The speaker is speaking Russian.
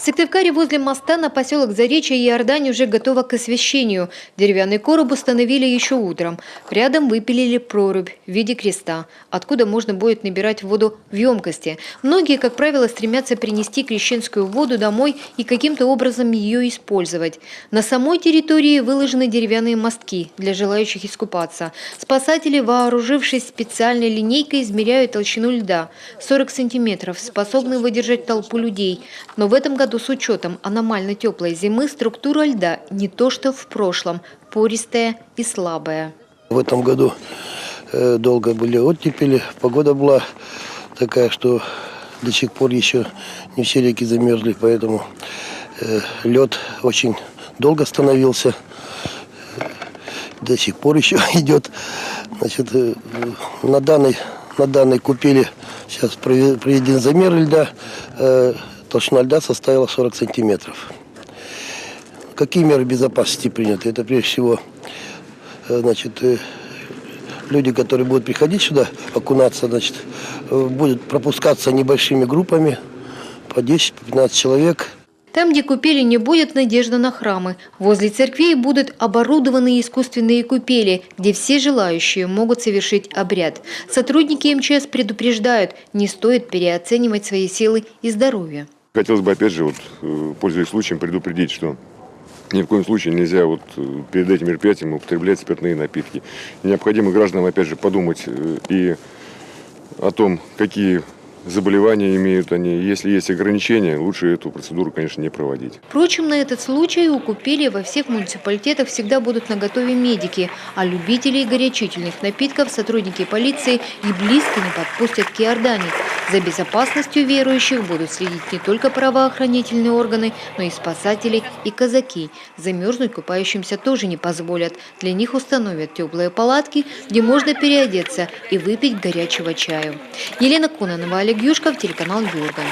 В Сыктывкаре возле моста на поселок Заречье Иордань уже готова к освещению. Деревянный короб установили еще утром. Рядом выпилили прорубь в виде креста, откуда можно будет набирать воду в емкости. Многие, как правило, стремятся принести крещенскую воду домой и каким-то образом ее использовать. На самой территории выложены деревянные мостки для желающих искупаться. Спасатели, вооружившись специальной линейкой, измеряют толщину льда – 40 сантиметров, способны выдержать толпу людей. Но в этом году с учетом аномально теплой зимы структура льда не то что в прошлом, пористая и слабая. В этом году долго были оттепели, погода была такая, что до сих пор еще не все реки замерзли, поэтому лед очень долго становился, до сих пор еще идет. Значит, на данной купели сейчас проведен замер льда. Толщина льда составила 40 сантиметров. Какие меры безопасности приняты? Это прежде всего, значит, люди, которые будут приходить сюда, окунаться, значит, будут пропускаться небольшими группами, по 10-15 человек. Там, где купели не будет, надежда на храмы. Возле церквей будут оборудованы искусственные купели, где все желающие могут совершить обряд. Сотрудники МЧС предупреждают, не стоит переоценивать свои силы и здоровье. Хотелось бы, опять же, пользуясь случаем, предупредить, что ни в коем случае нельзя перед этим мероприятием употреблять спиртные напитки. Необходимо гражданам, опять же, подумать и о том, какие заболевания имеют они. Если есть ограничения, лучше эту процедуру, конечно, не проводить. Впрочем, на этот случай у купели во всех муниципалитетах всегда будут наготове медики, а любителей горячительных напитков сотрудники полиции и близко не подпустят к Иордании. За безопасностью верующих будут следить не только правоохранительные органы, но и спасатели и казаки. Замерзнуть купающимся тоже не позволят. Для них установят теплые палатки, где можно переодеться и выпить горячего чаю. Елена Кононова, Олег Юшков, телеканал Юрган.